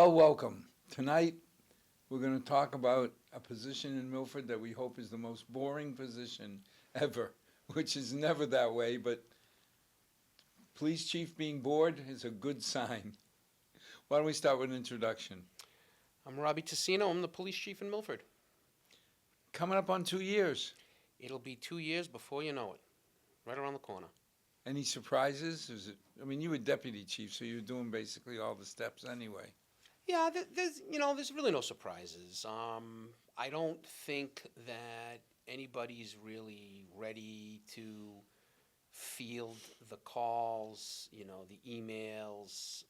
Well, welcome. Tonight, we're going to talk about a position in Milford that we hope is the most boring position ever, which is never that way, but police chief being bored is a good sign. Why don't we start with an introduction? I'm Robbie Tusino. I'm the police chief in Milford. Coming up on 2 years. It'll be 2 years before you know it, right around the corner. Any surprises? You were deputy chief, so you were doing basically all the steps anyway. Yeah, there's really no surprises. I don't think that anybody's really ready to field the calls, the emails,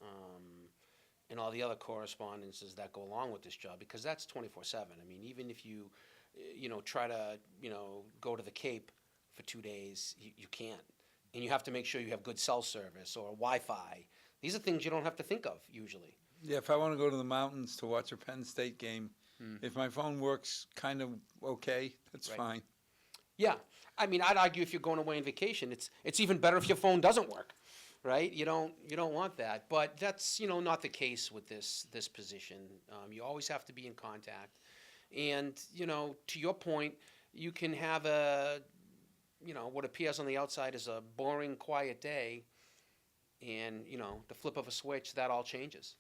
and all the other correspondences that go along with this job, because that's 24/7. I mean, even if you, try to, go to the Cape for 2 days, you can't. And you have to make sure you have good cell service or Wi-Fi. These are things you don't have to think of usually. Yeah, if I want to go to the mountains to watch a Penn State game, if my phone works kind of okay, that's Right. fine. Yeah, I mean, I'd argue if you're going away on vacation, it's even better if your phone doesn't work, right? You don't want that, but that's not the case with this position. You always have to be in contact, and to your point, you can have what appears on the outside is a boring, quiet day, and the flip of a switch, that all changes.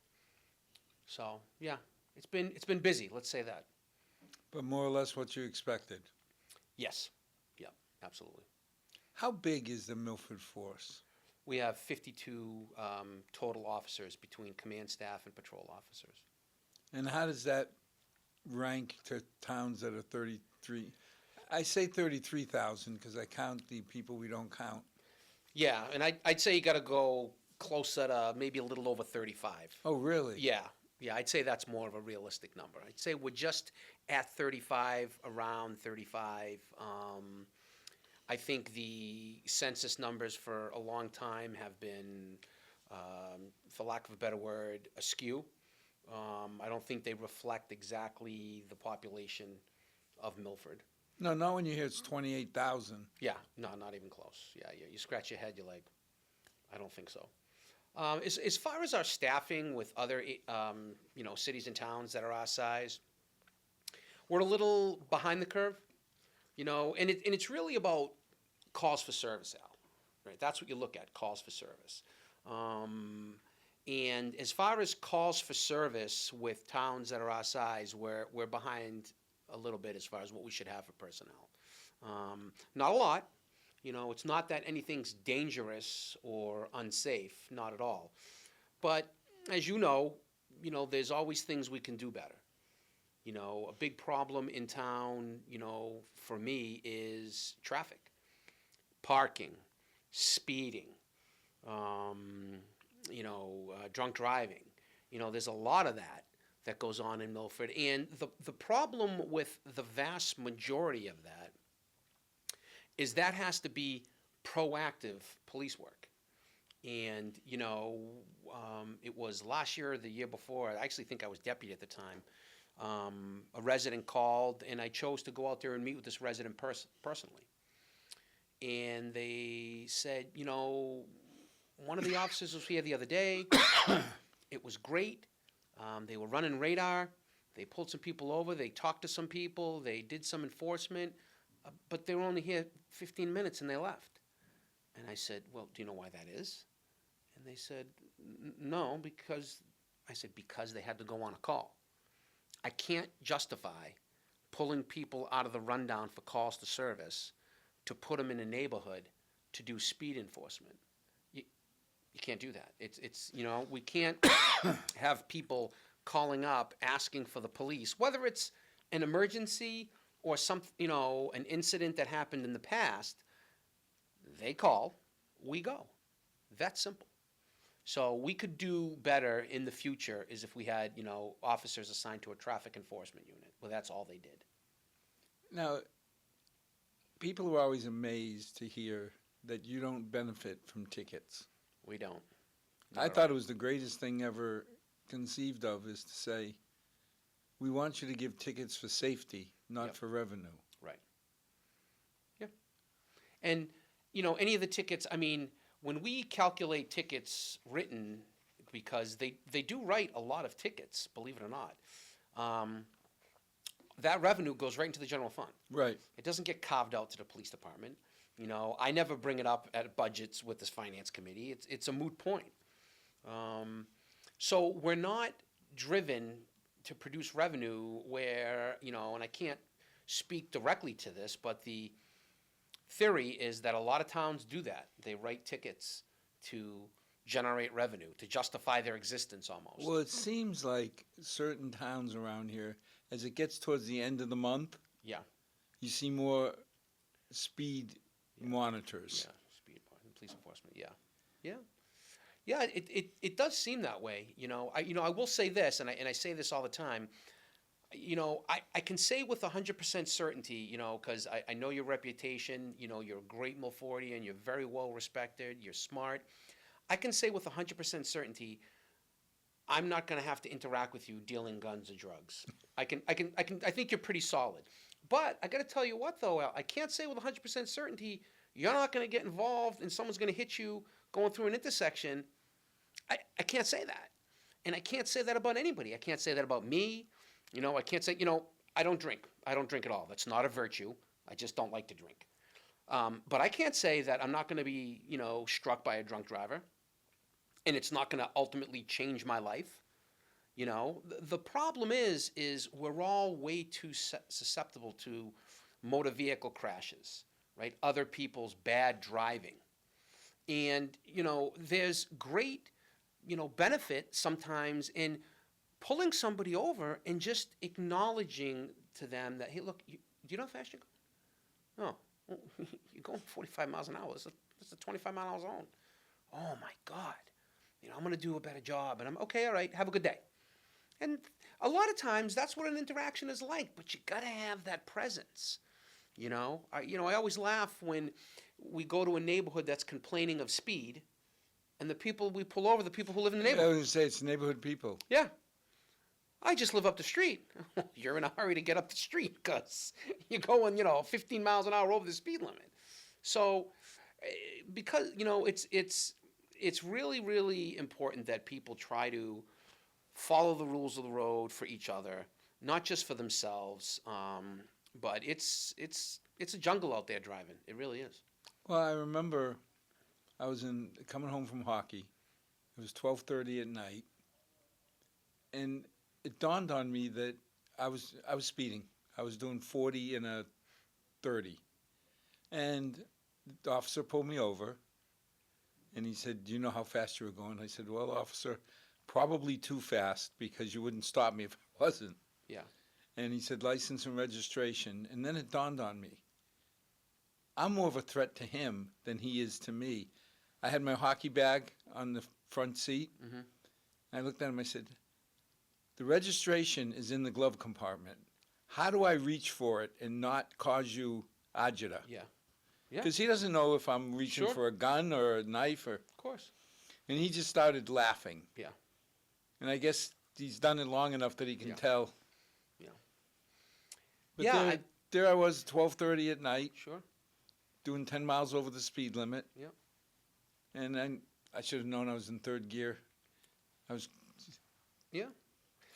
So yeah, it's been busy. Let's say that. But more or less what you expected. Yes, yeah, absolutely. How big is the Milford force? We have 52 total officers between command staff and patrol officers. And how does that rank to towns that are 33? I say 33,000 because I count the people we don't count. Yeah, and I'd say you got to go closer to maybe a little over 35. Oh, really? Yeah, I'd say that's more of a realistic number. I'd say we're just at 35, around 35. I think the census numbers for a long time have been, for lack of a better word, askew. I don't think they reflect exactly the population of Milford. No, not when you hear it's 28,000. Yeah, no, not even close. Yeah, you scratch your head, you're like, I don't think so. As far as our staffing with other, cities and towns that are our size, we're a little behind the curve, and it's really about calls for service, Al, right? That's what you look at, calls for service. And as far as calls for service with towns that are our size, we're behind a little bit as far as what we should have for personnel. Not a lot. It's not that anything's dangerous or unsafe, not at all. But as there's always things we can do better. A big problem in town, for me is traffic, parking, speeding, drunk driving. There's a lot of that goes on in Milford. And the problem with the vast majority of that is that has to be proactive police work. And, it was last year or the year before, I actually think I was deputy at the time, a resident called, and I chose to go out there and meet with this resident personally. And they said, one of the officers was here the other day. It was great. They were running radar. They pulled some people over. They talked to some people. They did some enforcement. But they were only here 15 minutes and they left. And I said, well, do you know why that is? And they said, no, because they had to go on a call. I can't justify pulling people out of the rundown for calls to service to put them in a neighborhood to do speed enforcement. You can't do that. It's we can't have people calling up asking for the police, whether it's an emergency or an incident that happened in the past. They call, we go. That's simple. So we could do better in the future is if we had, officers assigned to a traffic enforcement unit. Well, that's all they did. Now, people are always amazed to hear that you don't benefit from tickets. We don't. I thought it was the greatest thing ever conceived of is to say, we want you to give tickets for safety, not Yep. for revenue. Right. Yeah. And, any of the tickets, when we calculate tickets written because they do write a lot of tickets, believe it or not. That revenue goes right into the general fund. Right. It doesn't get carved out to the police department. You know, I never bring it up at budgets with this finance committee. It's a moot point. So we're not driven to produce revenue where, you know, and I can't speak directly to this, but the theory is that a lot of towns do that. They write tickets to generate revenue, to justify their existence almost. Well, it seems like certain towns around here, as it gets towards the end of the month, Yeah. you see more speed monitors. Yeah, speed, police enforcement. Yeah, yeah, yeah. It does seem that way. You know, I will say this, and I say this all the time. You know, I can say with 100% certainty, you know, because I know your reputation. You know, you're a great Milfordian. You're very well respected. You're smart. I can say with 100% certainty, I'm not going to have to interact with you dealing guns or drugs. I think you're pretty solid. But I got to tell you what, though, Al, I can't say with 100% certainty you're not going to get involved and someone's going to hit you going through an intersection. I can't say that. And I can't say that about anybody. I can't say that about me. You know, I can't say, you know, I don't drink. I don't drink at all. That's not a virtue. I just don't like to drink. But I can't say that I'm not going to be, you know, struck by a drunk driver. And it's not going to ultimately change my life. You know, the problem is we're all way too susceptible to motor vehicle crashes, right? Other people's bad driving. And, you know, there's great, you know, benefit sometimes in pulling somebody over and just acknowledging to them that, hey, look, do you know how fast you're going? Oh, you're going 45 miles an hour. It's a 25-mile-an-hour zone. Oh, my God. You know, I'm going to do a better job. And I'm, okay, all right, have a good day. And a lot of times that's what an interaction is like, but you got to have that presence. You know, I always laugh when we go to a neighborhood that's complaining of speed, and the people we pull over, the people who live in the I neighborhood. was going to say, it's neighborhood people. Yeah. I just live up the street. You're in a hurry to get up the street because you're going, you know, 15 miles an hour over the speed limit. So, because, you know, it's really, really important that people try to follow the rules of the road for each other, not just for themselves. But it's a jungle out there driving. It really is. Well, I remember I was coming home from hockey. It was 12:30 at night, and it dawned on me that I was speeding. I was doing 40 and a 30, and the officer pulled me over, and he said, "Do you know how fast you were going?" I said, "Well, officer, probably too fast because you wouldn't stop me if I wasn't." Yeah. And he said, "License and registration." And then it dawned on me, I'm more of a threat to him than he is to me. I had my hockey bag on the front seat. Mm-hmm. I looked at him, I said, the registration is in the glove compartment. How do I reach for it and not cause you agita? Yeah. Yeah. Because he doesn't know if I'm reaching Sure. for a gun or a knife. Of course. And he just started laughing. Yeah. And I guess he's done it long enough that he can Yeah. tell. Yeah. But Yeah, there I was, 12:30 at night, Sure. doing 10 miles over the speed limit. Yep. And then I should have known I was in third gear. I was, Yeah.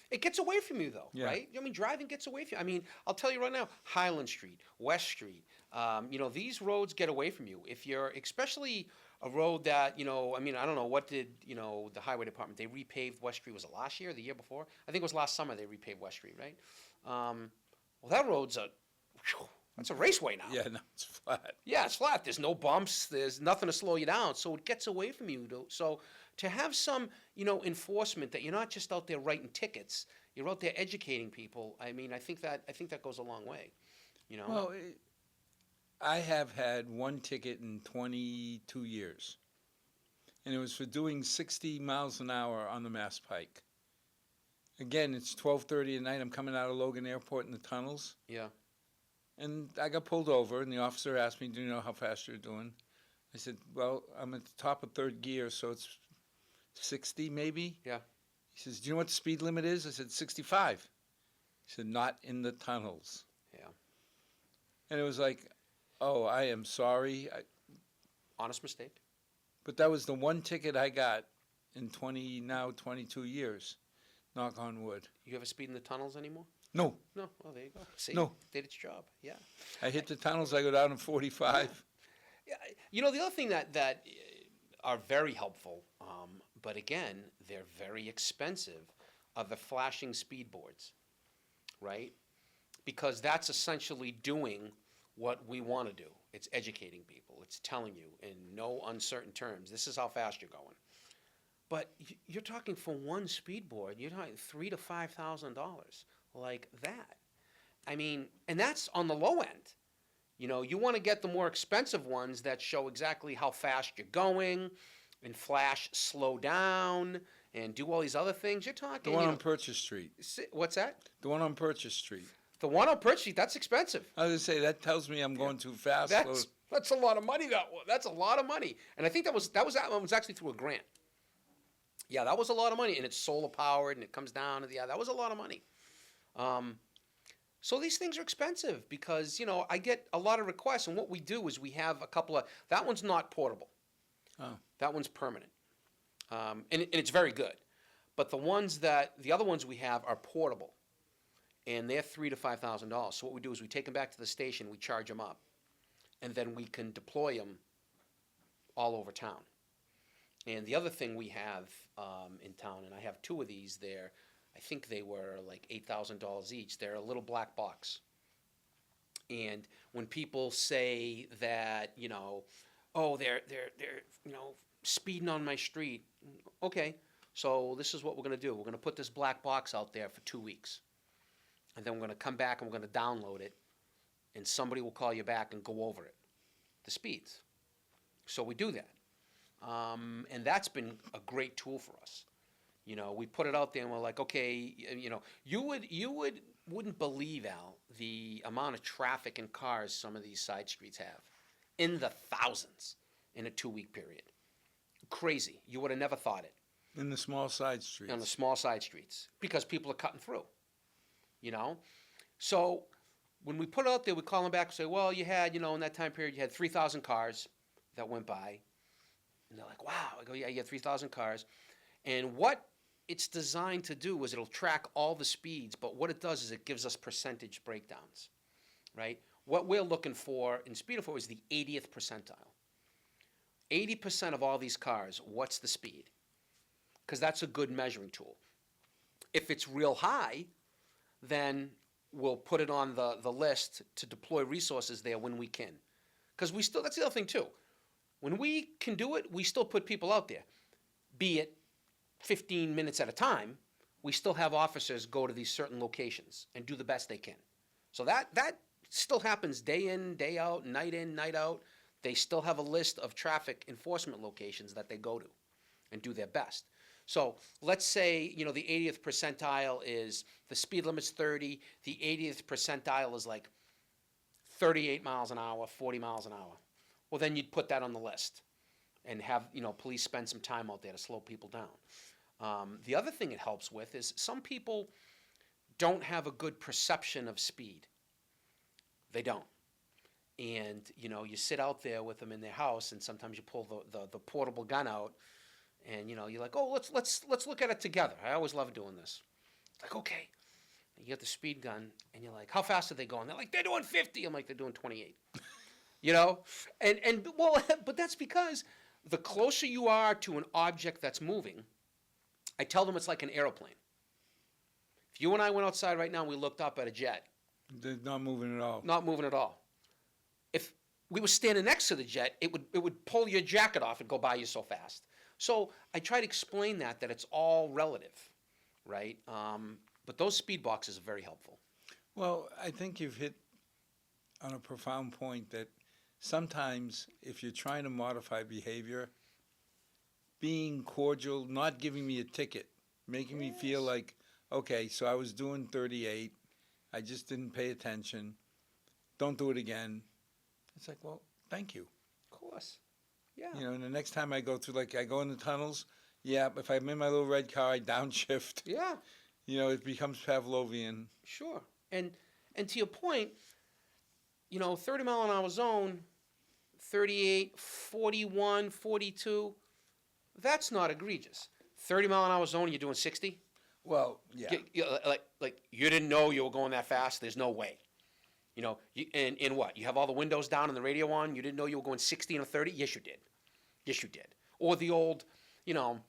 It gets away from you, though, Yeah. right? I mean, driving gets away from you. I mean, I'll tell you right now, Highland Street, West Street, you know, these roads get away from you. If you're, especially a road that, you know, I mean, I don't know, what did, you know, the highway department, they repaved West Street, was it last year or the year before? I think it was last summer they repaved West Street, right? Well, that road's that's a raceway now. yeah, no, it's flat. Yeah, it's flat. There's no bumps. There's nothing to slow you down. So it gets away from you. So to have some, you know, enforcement that you're not just out there writing tickets, you're out there educating people. I mean, I think that goes a long way. You know. Well, I have had one ticket in 22 years. And it was for doing 60 miles an hour on the Mass Pike. Again, it's 12:30 at night. I'm coming out of Logan Airport in the tunnels. Yeah. And I got pulled over, and the officer asked me, "Do you know how fast you're doing?" I said, "Well, I'm at the top of third gear, so it's 60 maybe." Yeah. He says, "Do you know what the speed limit is?" I said, 65. He said, "Not in the tunnels." Yeah. And it was like, oh, I am sorry. Honest mistake. But that was the one ticket I got in 22 years. Knock on wood. You ever speed in the tunnels anymore? No, No. Well, there you go. See, No. did its job. Yeah. I hit the tunnels, I go down in 45. Yeah. You know, the other thing that are very helpful, but again, they're very expensive, are the flashing speed boards, right? Because that's essentially doing what we want to do. It's educating people. It's telling you in no uncertain terms, this is how fast you're going. But you're talking for one speed board, you're talking $3,000 to $5,000, like that. I mean, and that's on the low end. You know, you want to get the more expensive ones that show exactly how fast you're going, and flash slow down, and do all these other things. You're talking. The one on Purchase Street. What's that? The one on Purchase Street. The one on Purchase Street, that's expensive. I was going to say, that tells me I'm going too fast. That's a lot of money. That's a lot of money. And I think that was actually through a grant. Yeah, that was a lot of money, and it's solar powered, and it comes down. And that was a lot of money. So these things are expensive because, you know, I get a lot of requests, and what we do is we have a couple of, that one's not portable. Oh. That one's permanent. And it's very good. But the other ones we have are portable, and they're $3,000 to $5,000. So what we do is we take them back to the station, we charge them up, and then we can deploy them all over town. And the other thing we have in town, and I have two of these there, I think they were like $8,000 each. They're a little black box. And when people say that, you know, oh, they're you know, speeding on my street, okay, so this is what we're going to do. We're going to put this black box out there for 2 weeks. And then we're going to come back and we're going to download it, and somebody will call you back and go over it, the speeds. So we do that. And that's been a great tool for us. You know, we put it out there and we're like, okay, you know, you wouldn't believe, Al, the amount of traffic and cars some of these side streets have, in the thousands in a 2-week period. Crazy. You would have never thought it. In the small side streets. On the small side streets, because people are cutting through, you know? So when we put it out there, we call them back and say, well, you had, you know, in that time period, you had 3,000 cars that went by. And they're like, wow. I go, yeah, you had 3,000 cars. And what it's designed to do is it'll track all the speeds, but what it does is it gives us percentage breakdowns, right? What we're looking for in Speed Info is the 80th percentile. 80% of all these cars, what's the speed? Because that's a good measuring tool. If it's real high, then we'll put it on the list to deploy resources there when we can. Because that's the other thing too. When we can do it, we still put people out there. Be it 15 minutes at a time, we still have officers go to these certain locations and do the best they can. So that still happens day in, day out, night out. They still have a list of traffic enforcement locations that they go to and do their best. So let's say, you know, the 80th percentile is, the speed limit's 30, the 80th percentile is like 38 miles an hour, 40 miles an hour. Well, then you'd put that on the list and have, you know, police spend some time out there to slow people down. The other thing it helps with is some people don't have a good perception of speed. They don't. And, you know, you sit out there with them in their house, and sometimes you pull the portable gun out, and, you know, you're like, oh, let's look at it together. I always love doing this. It's like, okay. And you get the speed gun, and you're like, how fast are they going? They're like, they're doing 50. I'm like, they're doing 28. You know? And well, but that's because the closer you are to an object that's moving, I tell them it's like an airplane. If you and I went outside right now and we looked up at a jet. They're not moving at all. Not moving at all. If we were standing next to the jet, it would pull your jacket off and go by you so fast. So I try to explain that it's all relative, right? But those speed boxes are very helpful. Well, I think you've hit on a profound point that sometimes if you're trying to modify behavior, being cordial, not giving me a ticket, making me feel like, okay, so I was doing 38, I just didn't pay attention, don't do it again. It's like, well, thank you. Of course. Yeah. You know, and the next time I go through, like I go in the tunnels, yeah, if I'm in my little red car, I downshift. Yeah. You know, it becomes Pavlovian. Sure. And to your point, you know, 30 mile an hour zone, 38, 41, 42, that's not egregious. 30-mile-an-hour zone, you're doing 60? Well, yeah. Like you didn't know you were going that fast. There's no way. You know, and what? You have all the windows down and the radio on. You didn't know you were going 60 and a 30? Yes, you did. Yes, you did. Or the old, you know,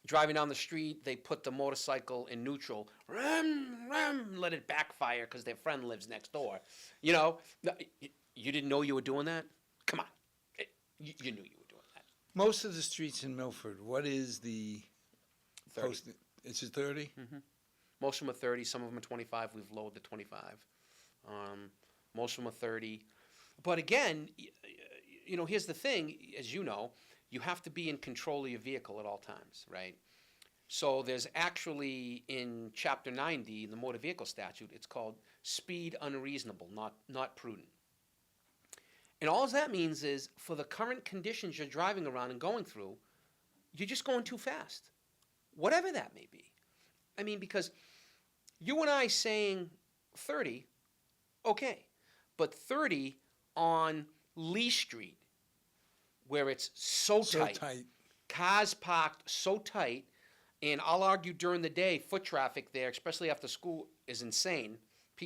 driving down the street, they put the motorcycle in neutral. Let it backfire because their friend lives next door. You know, you didn't know you were doing that? Come on. You knew you were doing that. Most of the streets in Milford, what is the 30. post? It's a 30? Most of them are 30. Some of them are 25. We've lowered to 25. Most of them are 30. But again, you know, here's the thing, as you know, you have to be in control of your vehicle at all times, right? So there's actually in Chapter 90 in the Motor Vehicle Statute, it's called speed unreasonable, not prudent. And all that means is for the current conditions you're driving around and going through, you're just going too fast, whatever that may be. I mean, because you and I saying 30, okay, but 30 on Lee Street, where it's so tight, cars parked so tight, and I'll argue during the day, foot traffic there, especially after school, is insane.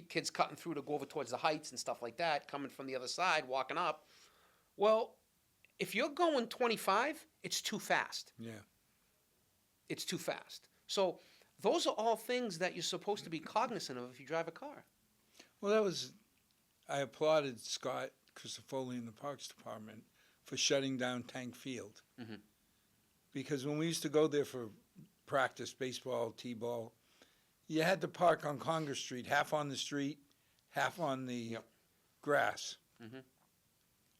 Kids cutting through to go over towards the Heights and stuff like that, coming from the other side, walking up. Well, if you're going 25, it's too fast. Yeah. It's too fast. So those are all things that you're supposed to be cognizant of if you drive a car. Well, I applauded Scott Christofoli in the Parks Department for shutting down Tank Field. Mm-hmm. Because when we used to go there for practice, baseball, t-ball, you had to park on Congress Street, half on the street, half on the grass. Mm-hmm.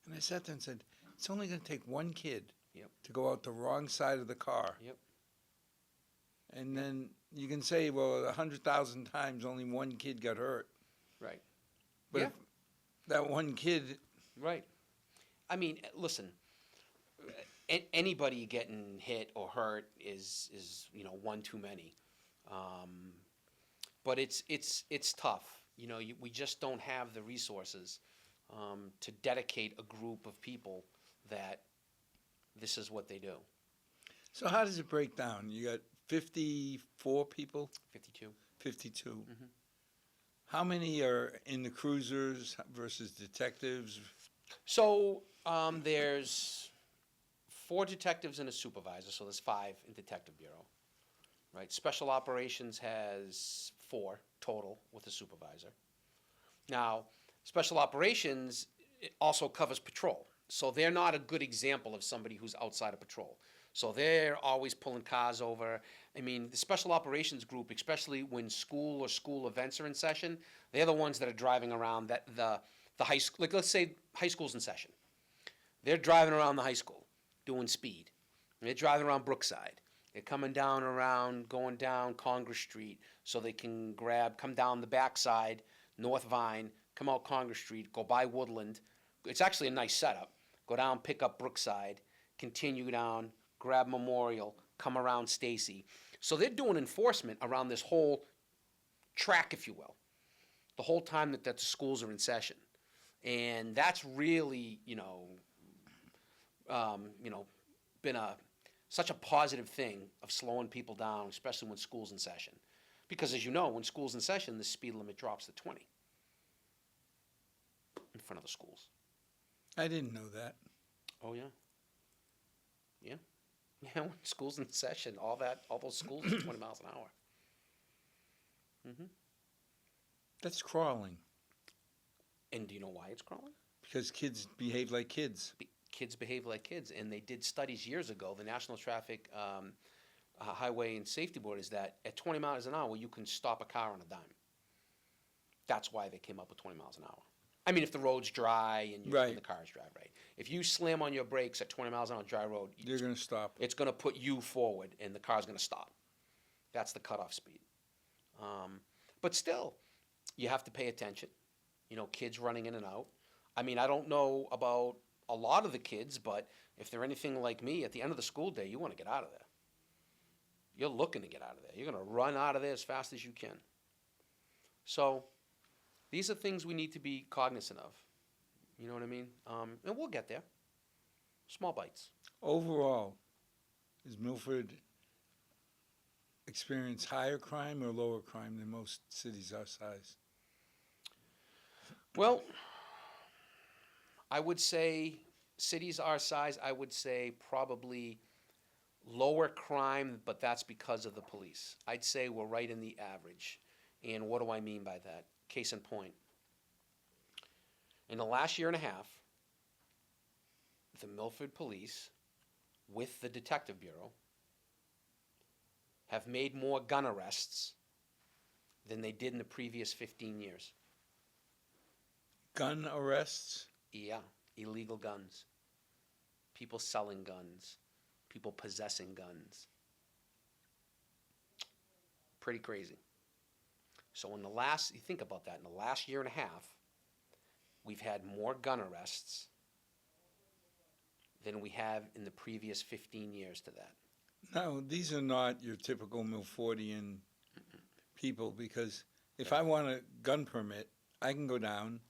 And I sat there and said, it's only going to take one kid Yep. to go out the wrong side of the car. Yep. And then you can say, well, 100,000 times only one kid got hurt. Right. But Yeah. if that one kid, Right. I mean, listen, anybody getting hit or hurt is you know, one too many. But it's tough. You know, we just don't have the resources to dedicate a group of people that this is what they do. so how does it break down? You got 54 people? 52. 52. Mm-hmm. How many are in the cruisers versus detectives? So there's 4 detectives and a supervisor, so there's 5 in Detective Bureau. Right. Special Operations has 4 total with a supervisor. Now, Special Operations also covers patrol, so they're not a good example of somebody who's outside of patrol. So they're always pulling cars over. I mean, the Special Operations group, especially when school or school events are in session, they're the ones that are driving around the high school. Like, let's say high school's in session. They're driving around the high school doing speed. They're driving around Brookside. They're coming down around, going down Congress Street so they can come down the backside, North Vine, come out Congress Street, go by Woodland. It's actually a nice setup. Go down, pick up Brookside, continue down, grab Memorial, come around Stacy. So they're doing enforcement around this whole track, if you will, the whole time that the schools are in session. And that's really, been such a positive thing of slowing people down, especially when school's in session. Because as you know, when school's in session, the speed limit drops to 20 in front of the schools. I didn't know that. Oh, yeah. Yeah. Yeah, when school's in session, all those schools are 20 miles an hour. Mm-hmm. That's crawling. And do you know why it's crawling? Because kids behave like kids. Kids behave like kids, and they did studies years ago. The National Traffic Highway and Safety Board is that at 20 miles an hour, you can stop a car on a dime. That's why they came up with 20 miles an hour. I mean, if the road's dry and, Right. and the cars drive right. If you slam on your brakes at 20 miles an hour on a dry road, You're going to stop. it's going to put you forward, and the car's going to stop. That's the cutoff speed. But still, you have to pay attention. You know, kids running in and out. I mean, I don't know about a lot of the kids, but if they're anything like me, at the end of the school day, you want to get out of there. You're looking to get out of there. You're going to run out of there as fast as you can. So these are things we need to be cognizant of. You know what I mean? And we'll get there. Small bites. Overall, is Milford experience higher crime or lower crime than most cities our size? Well, I would say cities our size, I would say probably lower crime, but that's because of the police. I'd say we're right in the average. And what do I mean by that? Case in point. In the last year and a half, the Milford Police, with the Detective Bureau, have made more gun arrests than they did in the previous 15 years. Gun arrests? Yeah, illegal guns. People selling guns. People possessing guns. Pretty crazy. So in the last, you think about that, in the last year and a half, we've had more gun arrests than we have in the previous 15 years to that. No, these are not your typical Milfordian people, because if I want a gun permit, I can go down,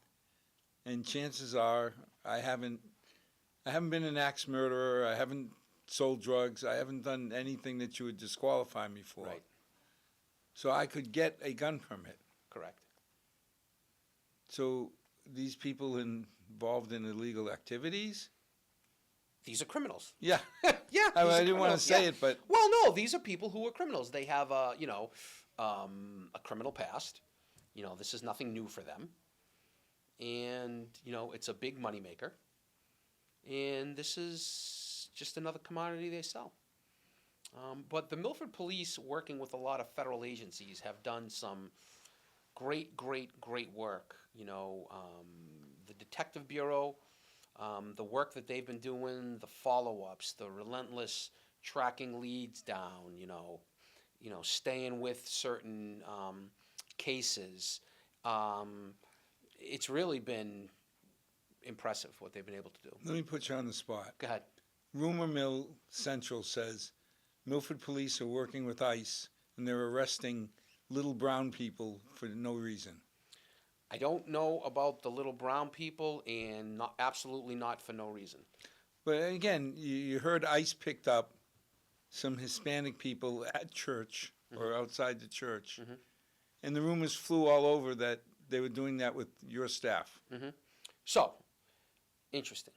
and chances are I haven't been an axe murderer, I haven't sold drugs, I haven't done anything that you would disqualify me for. Right. So I could get a gun permit. Correct. So these people involved in illegal activities? These are criminals. Yeah. Yeah. I didn't want to say it, but Well, no, these are people who are criminals. They have a criminal past. This is nothing new for them. And, it's a big moneymaker. And this is just another commodity they sell. But the Milford Police, working with a lot of federal agencies, have done some great work. The Detective Bureau, the work that they've been doing, the follow-ups, the relentless tracking leads down, staying with certain cases. It's really been impressive what they've been able to do. let me put you on the spot. Go ahead. Rumor Mill Central says Milford police are working with ICE and they're arresting little brown people for no reason. I don't know about the little brown people, and absolutely not for no reason. But again, you heard ICE picked up some Hispanic people at church or outside the church, and the rumors flew all over that they were doing that with your staff. So, interesting.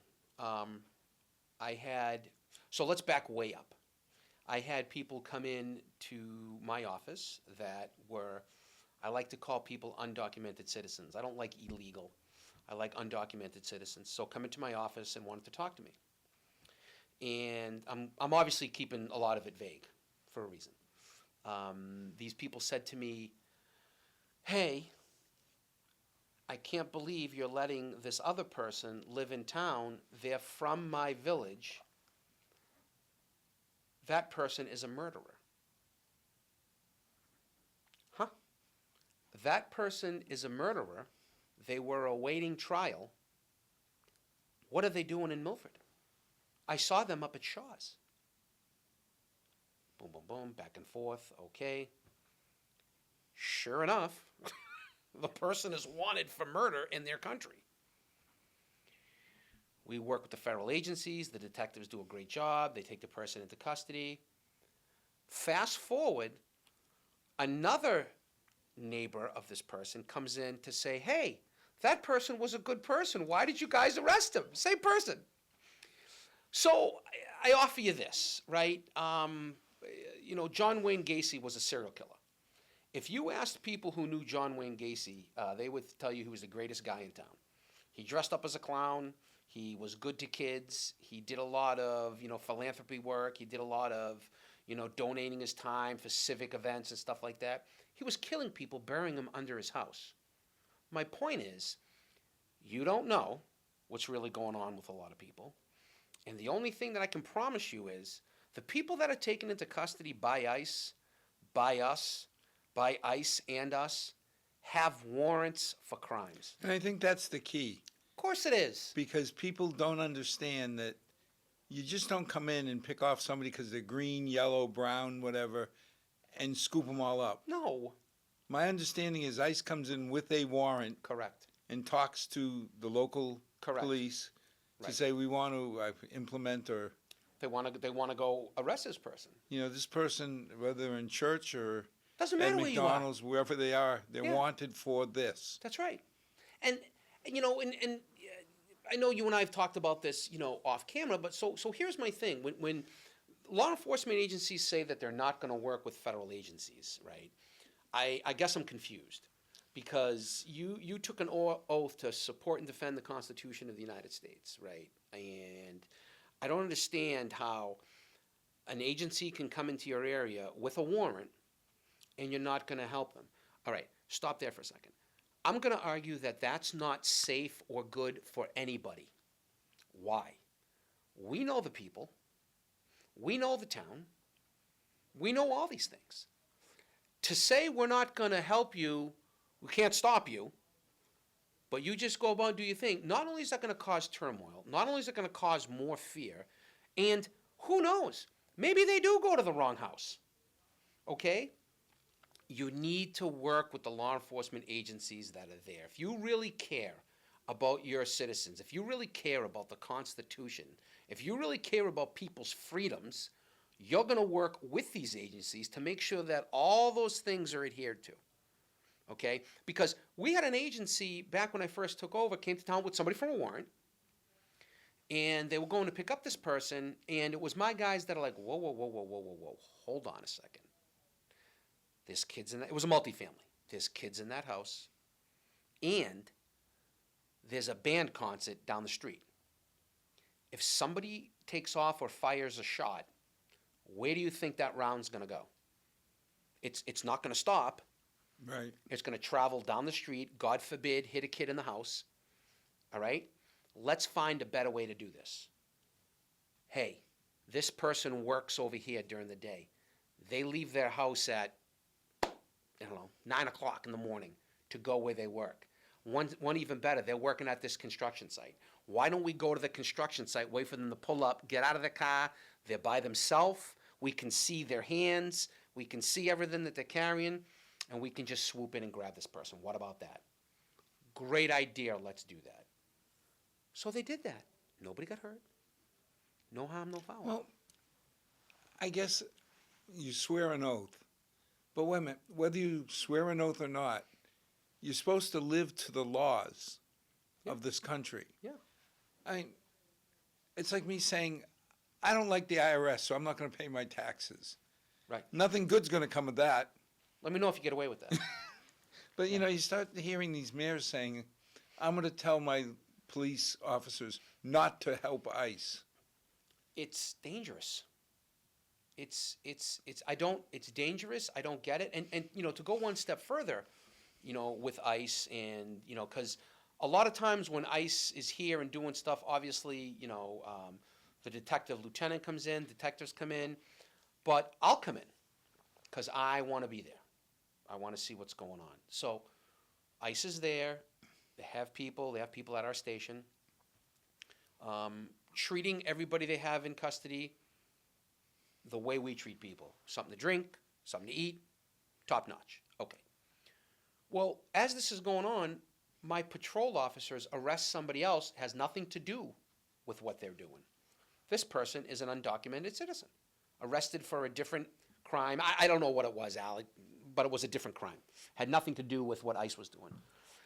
So let's back way up. I had people come in to my office that were, I like to call people undocumented citizens. I don't like illegal. I like undocumented citizens. So come into my office and wanted to talk to me. And I'm obviously keeping a lot of it vague for a reason. These people said to me, hey, I can't believe you're letting this other person live in town. They're from my village. That person is a murderer. Huh? That person is a murderer. They were awaiting trial. What are they doing in Milford? I saw them up at Shaw's. Boom, boom, boom, back and forth. Okay. Sure enough, the person is wanted for murder in their country. We work with the federal agencies. The detectives do a great job. They take the person into custody. Fast forward, another neighbor of this person comes in to say, hey, that person was a good person. Why did you guys arrest him? Same person. So I offer you this, right? John Wayne Gacy was a serial killer. If you asked people who knew John Wayne Gacy, they would tell you he was the greatest guy in town. He dressed up as a clown. He was good to kids. He did a lot of, philanthropy work. He did a lot of, donating his time for civic events and stuff like that. He was killing people, burying them under his house. My point is, you don't know what's really going on with a lot of people. And the only thing that I can promise you is the people that are taken into custody by ICE, by us, by ICE and us, have warrants for crimes. And I think that's the key. Of course it is. Because people don't understand that you just don't come in and pick off somebody because they're green, yellow, brown, whatever, and scoop them all up. No. My understanding is ICE comes in with a warrant. Correct. And talks to the local Correct. police to Right. say we want to implement or They want to go arrest this person. You know, this person, whether they're in church or Doesn't at matter where you are. McDonald's, wherever they are, they're Yeah. wanted for this. That's right. And you know, and I know you and I have talked about this, you know, off camera. But so here's my thing: when law enforcement agencies say that they're not going to work with federal agencies, right? I guess I'm confused because you took an oath to support and defend the Constitution of the United States, right? And I don't understand how an agency can come into your area with a warrant and you're not going to help them. All right, stop there for a second. I'm going to argue that that's not safe or good for anybody. Why? We know the people. We know the town. We know all these things. To say we're not going to help you, we can't stop you, but you just go about and do your thing, not only is that going to cause turmoil, not only is it going to cause more fear, and who knows, maybe they do go to the wrong house. Okay? You need to work with the law enforcement agencies that are there. If you really care about your citizens, if you really care about the Constitution, if you really care about people's freedoms, you're going to work with these agencies to make sure that all those things are adhered to. Okay? Because we had an agency back when I first took over, came to town with somebody from a warrant, and they were going to pick up this person, and it was my guys that are like, whoa, whoa, whoa, whoa, whoa, whoa, whoa, hold on a second. There's kids in that, it was a multifamily. There's kids in that house, and there's a band concert down the street. If somebody takes off or fires a shot, where do you think that round's going to go? It's not going to stop. Right. It's going to travel down the street, God forbid, hit a kid in the house. All right? Let's find a better way to do this. Hey, this person works over here during the day. They leave their house at, 9 o'clock in the morning to go where they work. One even better, they're working at this construction site. Why don't we go to the construction site, wait for them to pull up, get out of the car, they're by themselves, we can see their hands, we can see everything that they're carrying, and we can just swoop in and grab this person. What about that? Great idea, let's do that. So they did that. Nobody got hurt. No harm, no foul. Well, I guess you swear an oath. But wait a minute, whether you swear an oath or not, you're supposed to live to the laws of this country. Yeah. I mean, it's like me saying, I don't like the IRS, so I'm not going to pay my taxes. Right. Nothing good's going to come of that. Let me know if you get away with that. But, you know, you start hearing these mayors saying, I'm going to tell my police officers not to help ICE. It's dangerous. It's dangerous. I don't get it. And to go one step further, with ICE and, because a lot of times when ICE is here and doing stuff, obviously, the detective lieutenant comes in, detectives come in, but I'll come in because I want to be there. I want to see what's going on. So ICE is there. They have people at our station, treating everybody they have in custody the way we treat people. Something to drink, something to eat, top notch. Okay. Well, as this is going on, my patrol officers arrest somebody else, has nothing to do with what they're doing. This person is an undocumented citizen, arrested for a different crime. I don't know what it was, Alec, but it was a different crime. Had nothing to do with what ICE was doing.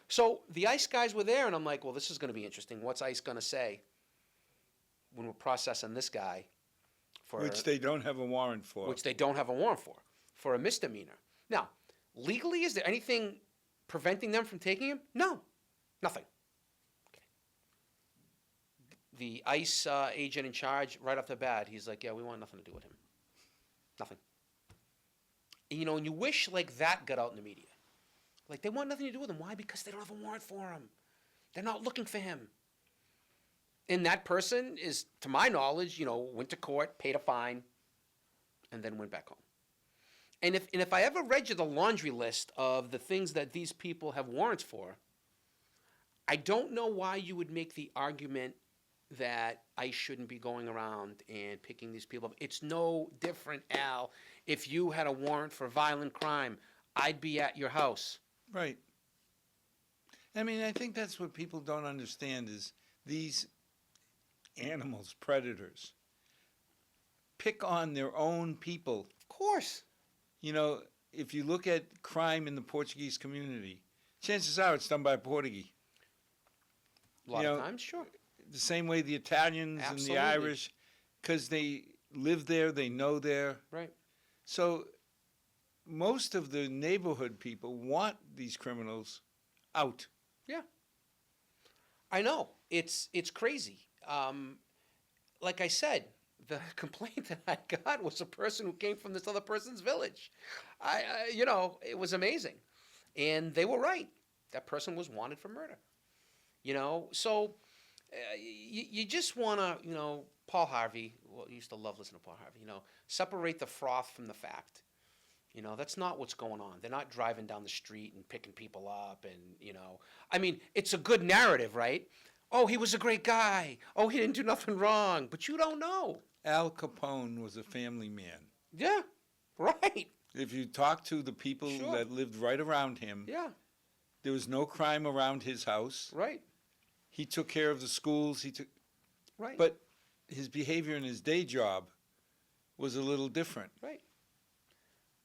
So the ICE guys were there, and I'm like, well, this is going to be interesting. What's ICE going to say when we're processing this guy? Which they don't have a warrant for. Which they don't have a warrant for a misdemeanor. Now, legally, is there anything preventing them from taking him? No, nothing. Okay. The ICE agent in charge, right off the bat, he's like, yeah, we want nothing to do with him. Nothing. And, and you wish like that got out in the media. Like they want nothing to do with him. Why? Because they don't have a warrant for him. They're not looking for him. And that person is, to my knowledge, went to court, paid a fine, and then went back home. And if I ever read you the laundry list of the things that these people have warrants for, I don't know why you would make the argument that I shouldn't be going around and picking these people up. It's no different, Al. If you had a warrant for violent crime, I'd be at your house. Right. I mean, I think that's what people don't understand is these animals, predators, pick on their own people. Of course. You know, if you look at crime in the Portuguese community, chances are it's done by Portuguese. A lot You of know, times, sure. The same way the Italians and Absolutely. the Irish, because they live there, they know there. Right. So most of the neighborhood people want these criminals out. I know. It's crazy. Like I said, the complaint that I got was a person who came from this other person's village. It was amazing. And they were right. That person was wanted for murder. So you just want to, Paul Harvey, well, I used to love listening to Paul Harvey, separate the froth from the fact. That's not what's going on. They're not driving down the street and picking people up and, it's a good narrative, right? Oh, he was a great guy. Oh, he didn't do nothing wrong. But you don't know. Al Capone was a family man. Yeah, right. If you talk to the people Sure. that lived right around him, Yeah, there was no crime around his house. right, He took care of the schools. right. But his behavior in his day job was a little different. Right.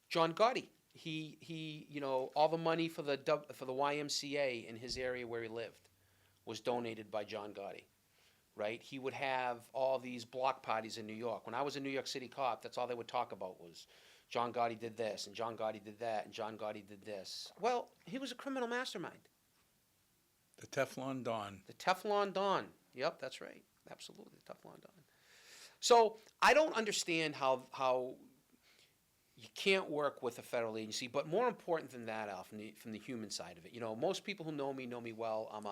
John Gotti, he all the money for the YMCA in his area where he lived was donated by John Gotti, right? He would have all these block parties in New York. When I was a New York City cop, that's all they would talk about was John Gotti did this, and John Gotti did that, and John Gotti did this. Well, he was a criminal mastermind. The Teflon Don. The Teflon Don. Yep, that's right. Absolutely, the Teflon Don. So I don't understand how you can't work with a federal agency, but more important than that, Al, from the human side of it. Most people who know me well. I'm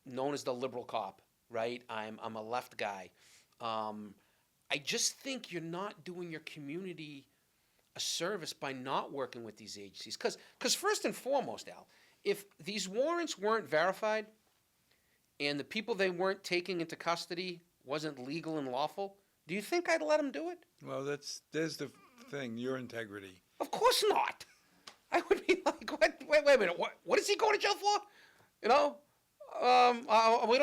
known as the liberal cop, right? I'm a left guy. I just think you're not doing your community a service by not working with these agencies. Because first and foremost, Al, if these warrants weren't verified and the people they weren't taking into custody wasn't legal and lawful, do you think I'd let them do it? Well, there's the thing, your integrity. Of course not. I would be like, what? Wait a minute. What is he going to jail for? We don't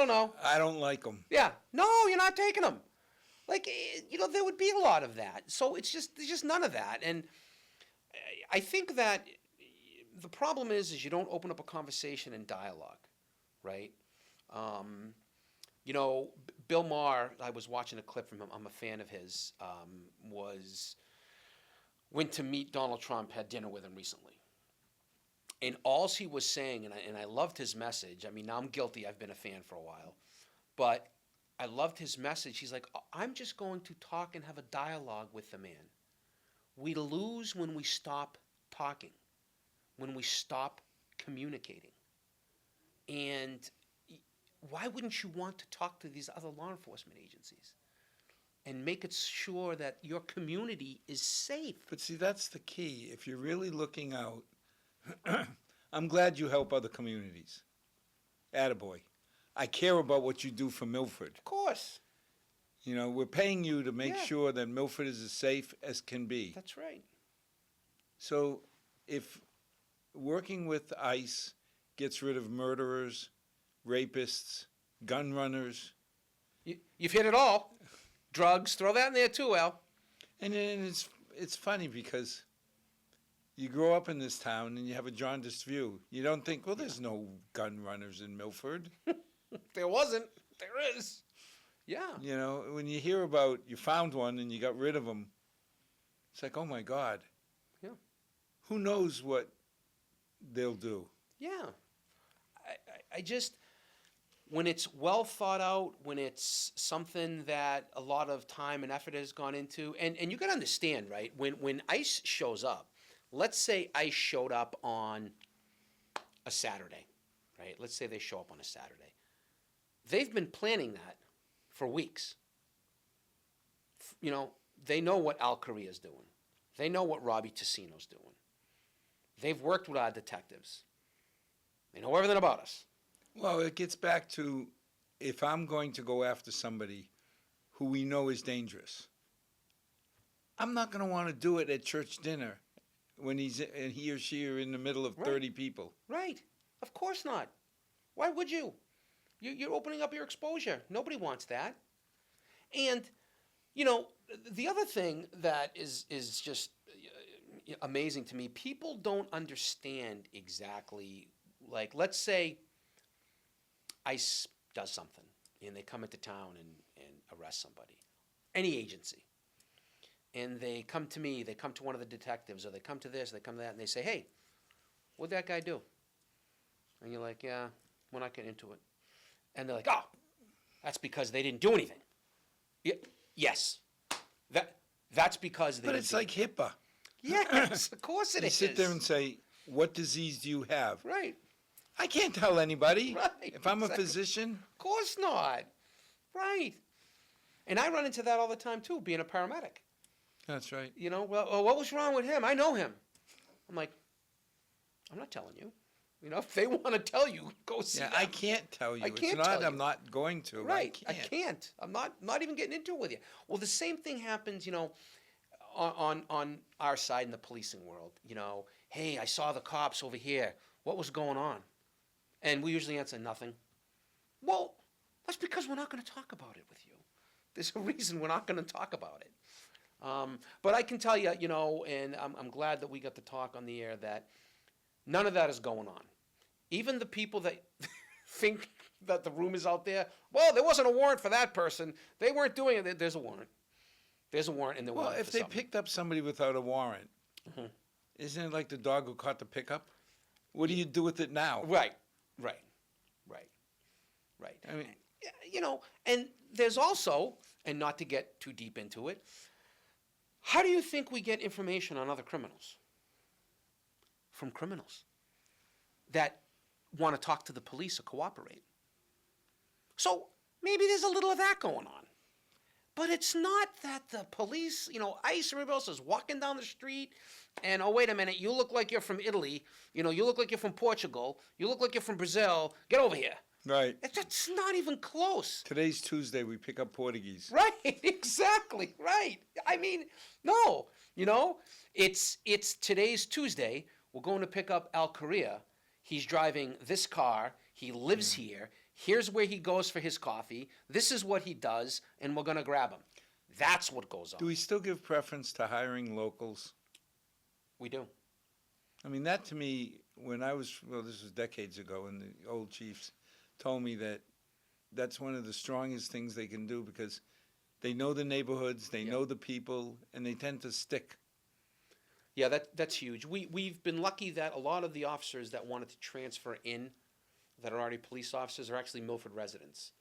know. I don't like them. Yeah. No, you're not taking them. There would be a lot of that. So there's just none of that. And I think that the problem is you don't open up a conversation and dialogue, right? Bill Maher, I was watching a clip from him. I'm a fan of his. Went to meet Donald Trump, had dinner with him recently. And all he was saying, and I loved his message. Now I'm guilty. I've been a fan for a while. But I loved his message. He's like, I'm just going to talk and have a dialogue with the man. We lose when we stop talking, when we stop communicating. And why wouldn't you want to talk to these other law enforcement agencies and make it sure that your community is safe? But see, that's the key. If you're really looking out, I'm glad you help other communities. Attaboy. I care about what you do for Milford. Of course. We're paying you to make Yeah. sure that Milford is as safe as can be. That's right. So if working with ICE gets rid of murderers, rapists, gun runners, You've hit it all. Drugs, throw that in there too, Al. and it's funny because you grow up in this town and you have a jaundiced view. You don't think, well, there's no gun runners in Milford. There wasn't. There is. Yeah. When you hear about you found one and you got rid of them, it's like, oh my God. Yeah. Who knows what they'll do? Yeah. I just, when it's well thought out, when it's something that a lot of time and effort has gone into, and you got to understand, right? When ICE shows up, let's say ICE showed up on a Saturday, right? Let's say they show up on a Saturday. They've been planning that for weeks. They know what Al Correa's doing. They know what Robbie Tusino's doing. They've worked with our detectives. They know everything about us. Well, it gets back to if I'm going to go after somebody who we know is dangerous, I'm not going to want to do it at church dinner when he or she are in the middle of 30 people. Right. Of course not. Why would you? You're opening up your exposure. Nobody wants that. And, You know, the other thing that is just amazing to me, people don't understand exactly, like, let's say ICE does something and they come into town and arrest somebody, any agency, and they come to me, they come to one of the detectives, or they come to this, they come to that, and they say, hey, what'd that guy do? And you're like, yeah, we're not getting into it. And they're like, oh, that's because they didn't do anything. Yes, that's because they But didn't it's do like HIPAA. Yes, of course it You is. sit there and say, what disease do you have? Right. I can't tell anybody. Right, If I'm exactly. a physician. Of course not. Right. And I run into that all the time too, being a paramedic. That's right. You know, well, what was wrong with him? I know him. I'm like, I'm not telling you. You know, if they want to tell you, go see them. I can't tell you. I can't it's not tell you. I'm not going to. Right. I I can't. I'm not even getting into it with you. Well, the same thing happens, you know, on our side in the policing world. You know, hey, I saw the cops over here. What was going on? And we usually answer nothing. Well, that's because we're not going to talk about it with you. There's a reason we're not going to talk about it. But I can tell you, you know, and I'm glad that we got to talk on the air, that none of that is going on. Even the people that think that the rumors out there, well, there wasn't a warrant for that person. They weren't doing it. There's a warrant. There's a warrant, and they're Well, wanted if for they something. picked up somebody without a warrant, isn't it like the dog who caught the pickup? What do you do with it now? Right. I mean, You know, and there's also, and not to get too deep into it, how do you think we get information on other criminals? From criminals that want to talk to the police or cooperate. So maybe there's a little of that going on. But it's not that the police, you know, ICE or everybody else is walking down the street and, oh, wait a minute, you look like you're from Italy, you know, you look like you're from Portugal, you look like you're from Brazil, get over here. right. That's not even close. Today's Tuesday. We pick up Portuguese. Right, exactly, right. I mean, no, you know, it's today's Tuesday. We're going to pick up Al Korea. He's driving this car. He lives here. Here's where he goes for his coffee. This is what he does, and we're going to grab him. That's what goes on. Do we still give preference to hiring locals? We do. I mean, that to me, when I was, well, this was decades ago, and the old chiefs told me that that's one of the strongest things they can do, because they know the neighborhoods, they know the people, and they tend to stick. Yeah, that's huge. We've been lucky that a lot of the officers that wanted to transfer in that are already police officers are actually Milford residents.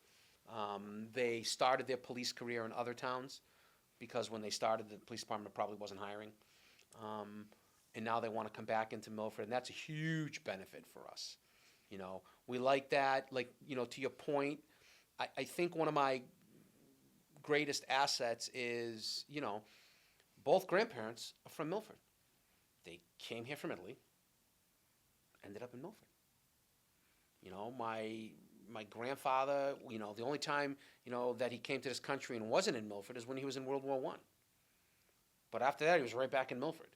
They started their police career in other towns because when they started, the police department probably wasn't hiring. And now they want to come back into Milford, and that's a huge benefit for us. You know, we like that. Like, you know, to your point, I think one of my greatest assets is, you know, both grandparents are from Milford. They came here from Italy, ended up in Milford. You know, my grandfather, you know, the only time, you know, that he came to this country and wasn't in Milford is when he was in World War I. But after that, he was right back in Milford.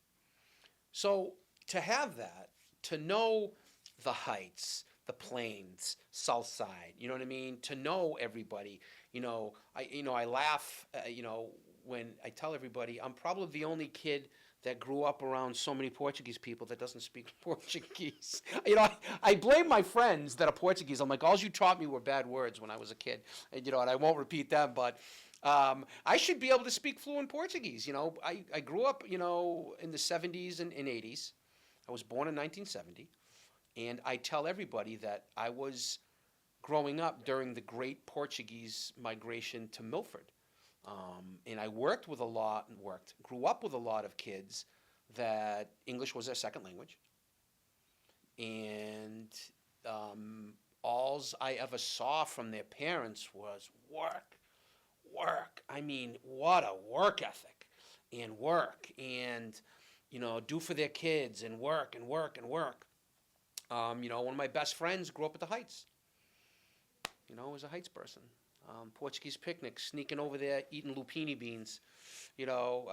So to have that, to know the Heights, the Plains, South Side, you know what I mean? To know everybody, you know, I laugh, you know, when I tell everybody I'm probably the only kid that grew up around so many Portuguese people that doesn't speak Portuguese. You know, I blame my friends that are Portuguese. I'm like, all you taught me were bad words when I was a kid. And, you know, and I won't repeat them, but I should be able to speak fluent Portuguese. You know, I grew up, you know, in the 70s and 80s. I was born in 1970. And I tell everybody that I was growing up during the great Portuguese migration to Milford. And I grew up with a lot of kids that English was their second language. And alls I ever saw from their parents was work. I mean, what a work ethic, and work, and, you know, do for their kids, and work. You know, one of my best friends grew up at the Heights. You know, was a Heights person. Portuguese picnic, sneaking over there, eating lupini beans, you know,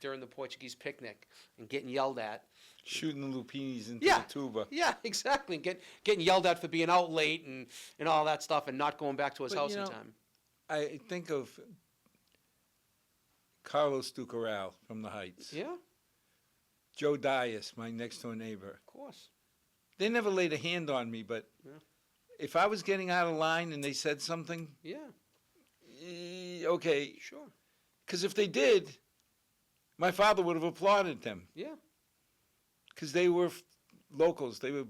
during the Portuguese picnic, and getting yelled at. Shooting the lupinis into the tuba. Yeah, exactly. And getting yelled at for being out late and all that stuff, and not going back to his house in time. I think of Carlos Ducaral from the Heights. Yeah, Joe Dias, my next door neighbor. of course. They never laid a hand on me, but Yeah. if I was getting out of line and they said something, Yeah, okay. sure. Because if they did, my father would have applauded them. Yeah, Because they were locals. They were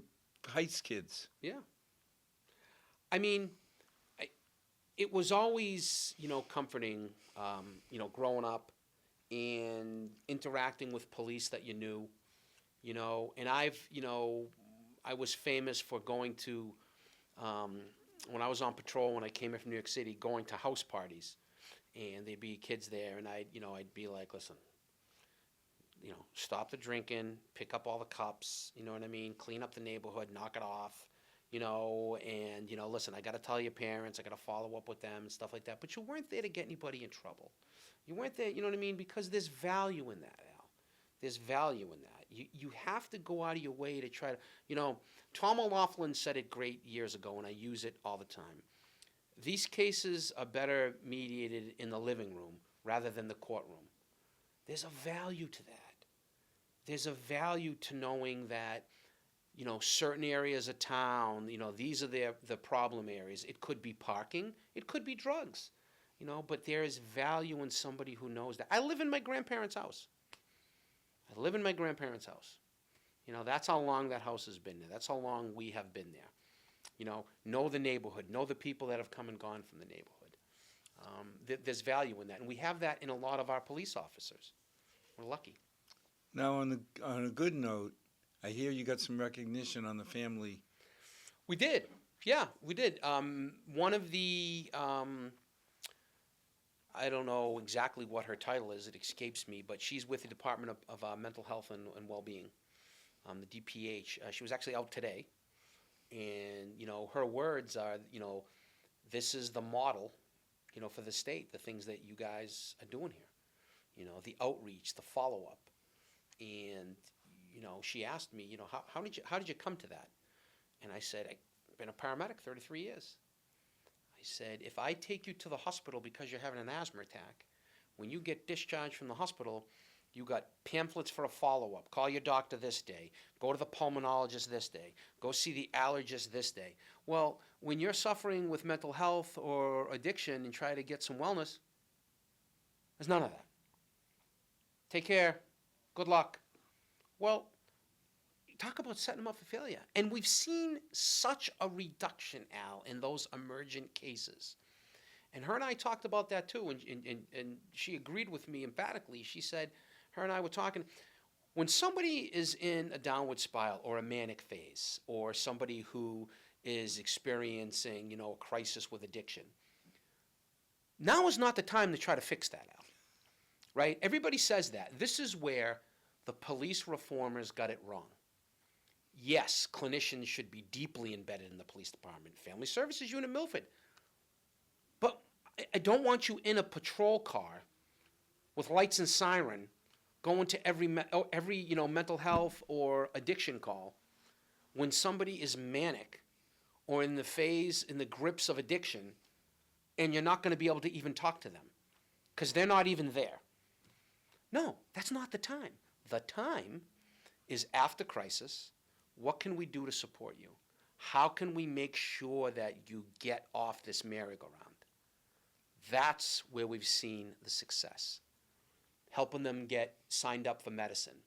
Heights kids. yeah. I mean, it was always, comforting, growing up and interacting with police that you knew, and I was famous for going to, when I was on patrol, when I came in from New York City, going to house parties, and there'd be kids there, and I'd be like, listen, stop the drinking, pick up all the cups, you know what I mean, clean up the neighborhood, knock it off, and, listen, I got to tell your parents, I got to follow up with them and stuff like that. But you weren't there to get anybody in trouble. You weren't there, you know what I mean? Because there's value in that, Al. There's value in that. You have to go out of your way to try to, Tom O'Laughlin said it great years ago, and I use it all the time. These cases are better mediated in the living room rather than the courtroom. There's a value to that. There's a value to knowing that, certain areas of town, these are the problem areas. It could be parking. It could be drugs, but there is value in somebody who knows that. I live in my grandparents' house. That's how long that house has been there. That's how long we have been there. Know the neighborhood, know the people that have come and gone from the neighborhood. There's value in that, and we have that in a lot of our police officers. We're lucky. Now, on a good note, I hear you got some recognition on the family. We did. Yeah, we did. One of the, I don't know exactly what her title is. It escapes me, but she's with the Department of Mental Health and Well-Being, the DPH. She was actually out today, and her words are, this is the model, for the state. The things that you guys are doing here, the outreach, the follow-up, and she asked me, how did you come to that? And I said, I've been a paramedic 33 years. I said, if I take you to the hospital because you're having an asthma attack, when you get discharged from the hospital, you got pamphlets for a follow-up. Call your doctor this day. Go to the pulmonologist this day. Go see the allergist this day. Well, when you're suffering with mental health or addiction and try to get some wellness, there's none of that. Take care. Good luck. Well, talk about setting them up for failure. And we've seen such a reduction, Al, in those emergent cases. And her and I talked about that too, and she agreed with me emphatically. She said, her and I were talking, when somebody is in a downward spiral or a manic phase, or somebody who is experiencing, a crisis with addiction, now is not the time to try to fix that, Al. Right? Everybody says that. This is where the police reformers got it wrong. Yes, clinicians should be deeply embedded in the police department, family services unit, Milford. But I don't want you in a patrol car with lights and siren going to every mental health or addiction call when somebody is manic or in the grips of addiction, and you're not going to be able to even talk to them because they're not even there. No, that's not the time. The time is after crisis. What can we do to support you? How can we make sure that you get off this merry-go-round? That's where we've seen the success. Helping them get signed up for medicine.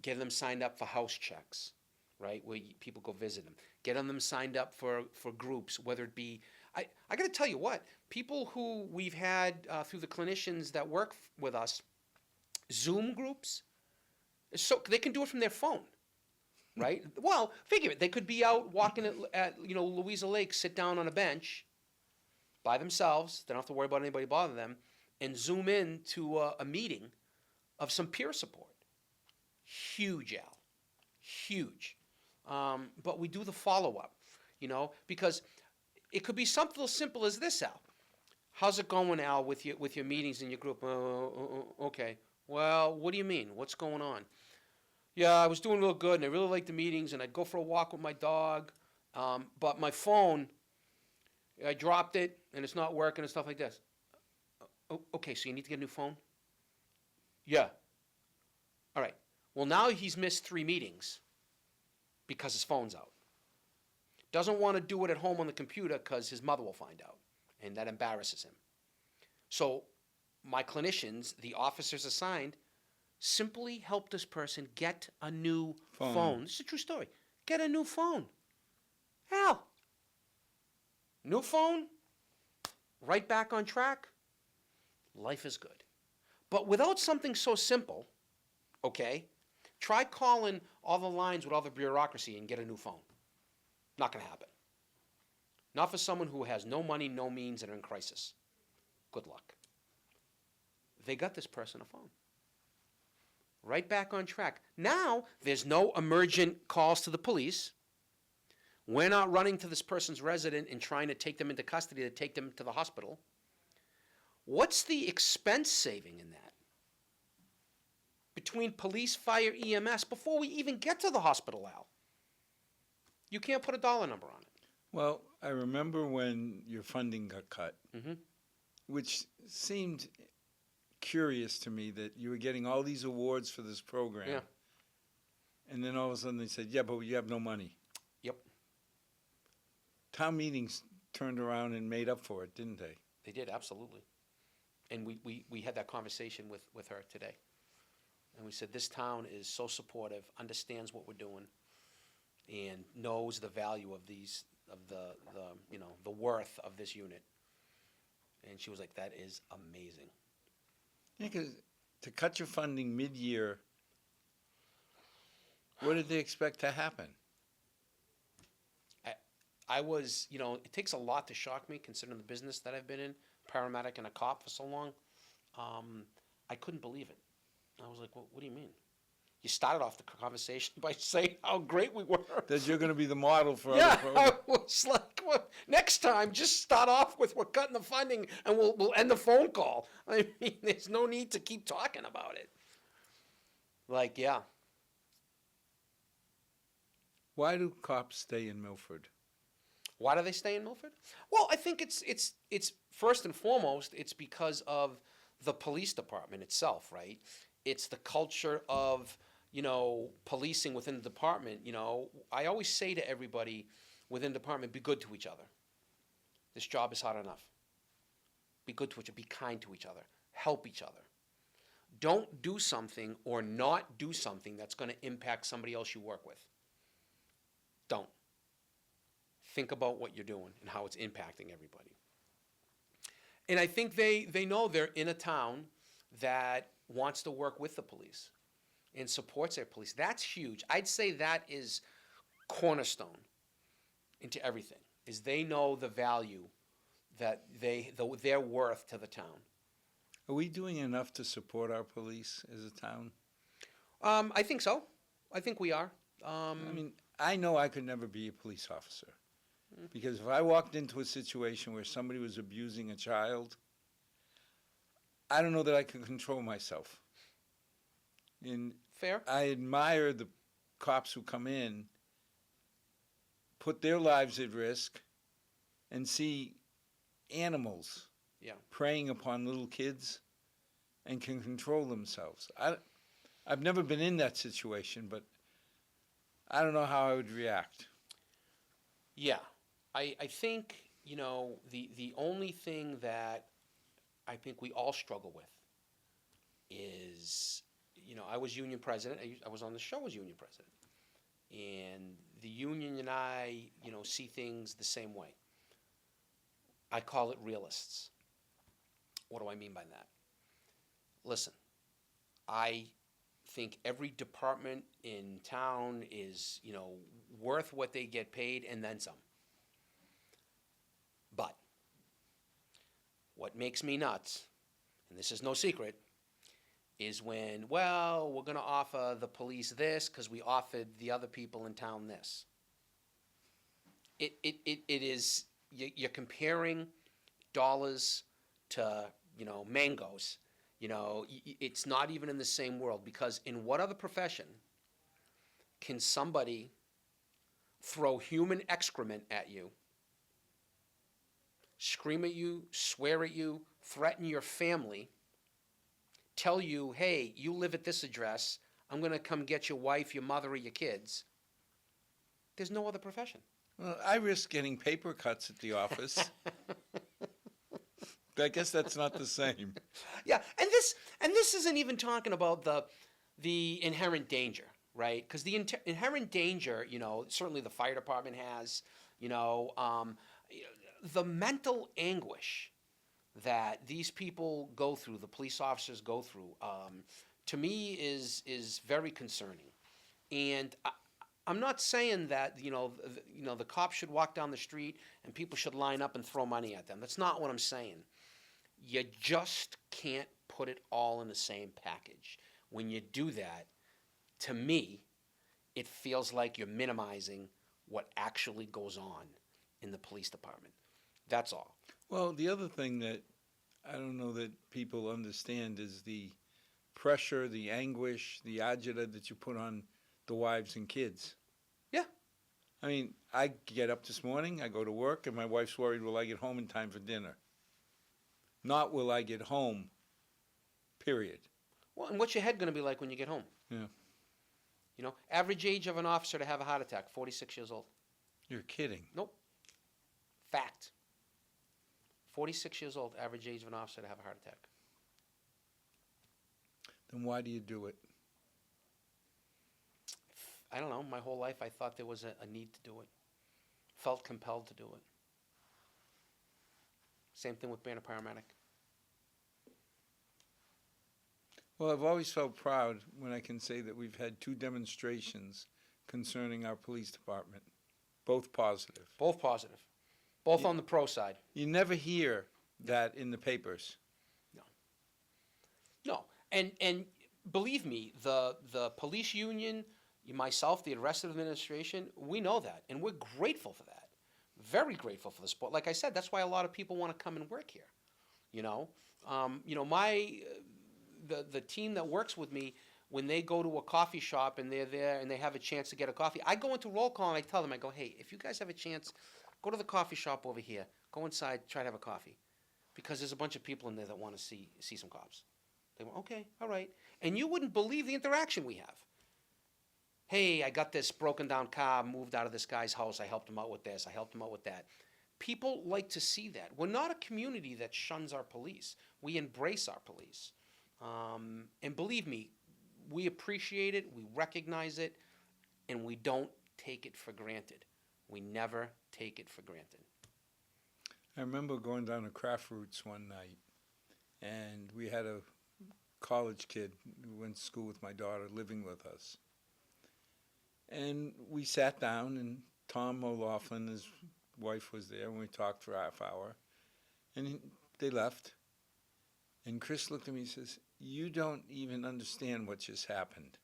Getting them signed up for house checks, right, where people go visit them. Getting them signed up for groups, whether it be, I got to tell you what, people who we've had through the clinicians that work with us, Zoom groups, so they can do it from their phone. Right? Well, figure it. They could be out walking at Louisa Lake, sit down on a bench by themselves. They don't have to worry about anybody bothering them, and zoom in to a meeting of some peer support. Huge, Al. Huge. But we do the follow-up, because it could be something as simple as this, Al. How's it going, Al, with your meetings in your group? Okay. Well, what do you mean? What's going on? Yeah, I was doing real good, and I really liked the meetings, and I'd go for a walk with my dog, but my phone, I dropped it, and it's not working and stuff like this. Okay, so you need to get a new phone? Yeah. All right. Well, now he's missed 3 meetings because his phone's out. Doesn't want to do it at home on the computer because his mother will find out, and that embarrasses him. So my clinicians, the officers assigned, simply help this person get a new phone. This is a true story. Get a new phone. Hell. New phone, right back on track. Life is good. But without something so simple, okay, try calling all the lines with all the bureaucracy and get a new phone. Not going to happen. Not for someone who has no money, no means, and are in crisis. Good luck. They got this person a phone. Right back on track. Now, there's no emergent calls to the police. We're not running to this person's residence and trying to take them into custody to take them to the hospital. What's the expense saving in that? Between police, fire, EMS, before we even get to the hospital, Al. You can't put a dollar number on it. Well, I remember when your funding got cut, which seemed curious to me that you were getting all these awards for this program. Yeah. And then all of a sudden they said, yeah, but you have no money. Yep. Town meetings turned around and made up for it, didn't they? They did, absolutely. And we had that conversation with her today. And we said, this town is so supportive, understands what we're doing, and knows the value of these, of the worth of this unit. And she was like, that is amazing. Yeah, because to cut your funding mid-year, what did they expect to happen? I was, it takes a lot to shock me considering the business that I've been in, paramedic and a cop for so long. I couldn't believe it. I was like, what do you mean? You started off the conversation by saying how great we were. That you're going to be the model for Yeah, other programs. I was like, well, next time, just start off with we're cutting the funding and we'll end the phone call. I mean, there's no need to keep talking about it. Like, yeah. Why do cops stay in Milford? Why do they stay in Milford? Well, I think it's first and foremost, it's because of the police department itself, right? It's the culture of, policing within the department. I always say to everybody within the department, be good to each other. This job is hard enough. Be good to each other. Be kind to each other. Help each other. Don't do something or not do something that's going to impact somebody else you work with. Don't. Think about what you're doing and how it's impacting everybody. And I think they know they're in a town that wants to work with the police and supports their police. That's huge. I'd say that is cornerstone into everything, is they know the value that their worth to the town. Are we doing enough to support our police as a town? I think so. I think we are. I mean, I know I could never be a police officer. Because if I walked into a situation where somebody was abusing a child, I don't know that I could control myself. And Fair. I admire the cops who come in, put their lives at risk, and see animals preying upon little kids and can control themselves. I've never been in that situation, but I don't know how I would react. Yeah. I think, the only thing that I think we all struggle with is, I was union president. I was on the show as union president. And the union and I, see things the same way. I call it realists. What do I mean by that? Listen, I think every department in town is, worth what they get paid and then some. But what makes me nuts, and this is no secret, is when, we're going to offer the police this because we offered the other people in town this. It is, you're comparing dollars to, mangoes. It's not even in the same world, because in what other profession can somebody throw human excrement at you, scream at you, swear at you, threaten your family, tell you, hey, you live at this address, I'm going to come get your wife, your mother, or your kids, there's no other profession. Well, I risk getting paper cuts at the office. I guess that's not the same. Yeah, and this isn't even talking about the inherent danger, right? Because the inherent danger, certainly the fire department has, the mental anguish that these people go through, the police officers go through, to me is very concerning. And I'm not saying that the cops should walk down the street and people should line up and throw money at them. That's not what I'm saying. You just can't put it all in the same package. When you do that, to me, it feels like you're minimizing what actually goes on in the police department. That's all. Well, the other thing that I don't know that people understand is the pressure, the anguish, the agita that you put on the wives and kids. Yeah. I mean, I get up this morning, I go to work, and my wife's worried, will I get home in time for dinner? Not will I get home, period. Well, and what's your head going to be like when you get home? Yeah. Average age of an officer to have a heart attack, 46 years old. You're kidding. Nope. Fact. 46 years old, average age of an officer to have a heart attack. Then why do you do it? I don't know. My whole life I thought there was a need to do it. Felt compelled to do it. Same thing with being a paramedic. Well, I've always felt proud when I can say that we've had 2 demonstrations concerning our police department, both positive. Both positive. Both on the pro side. You never hear that in the papers. No. And believe me, the police union, myself, the rest of the administration, we know that, and we're grateful for that. Very grateful for the support. Like I said, that's why a lot of people want to come and work here. The team that works with me, when they go to a coffee shop and they're there and they have a chance to get a coffee, I go into roll call and I tell them, I go, hey, if you guys have a chance, go to the coffee shop over here. Go inside, try to have a coffee, because there's a bunch of people in there that want to see some cops. They go, okay, all right, and you wouldn't believe the interaction we have. Hey, I got this broken down car, moved out of this guy's house. I helped him out with this. I helped him out with that. People like to see that. We're not a community that shuns our police. We embrace our police. And believe me, we appreciate it, we recognize it, and we don't take it for granted. We never take it for granted. I remember going down to Craft Roots one night, and we had a college kid who went to school with my daughter living with us. And we sat down, and Tom O'Laughlin, his wife, was there, and we talked for a half hour. And they left. And Chris looked at me and says, you don't even understand what just happened.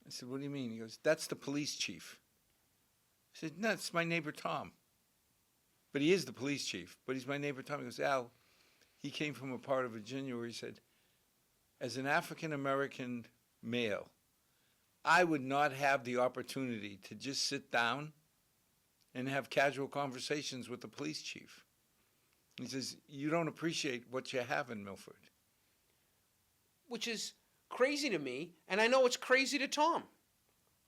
I said, what do you mean? He goes, that's the police chief. I said, no, it's my neighbor Tom. But he is the police chief, but he's my neighbor Tom. He goes, Al, he came from a part of Virginia where he said, as an African-American male, I would not have the opportunity to just sit down and have casual conversations with the police chief. He says, you don't appreciate what you have in Milford. Which is crazy to me, and I know it's crazy to Tom.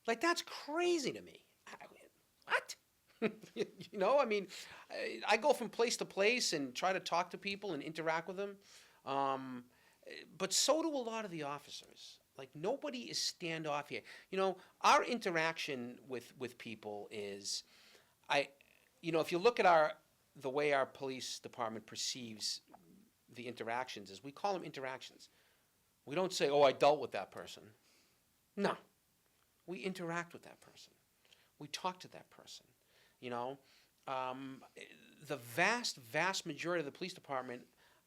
Like, that's crazy to me. What? I go from place to place and try to talk to people and interact with them. But so do a lot of the officers. Like, nobody is standoff here. Our interaction with people is, if you look at the way our police department perceives the interactions, is we call them interactions. We don't say, oh, I dealt with that person. No. We interact with that person. We talk to that person. The vast majority of the police department,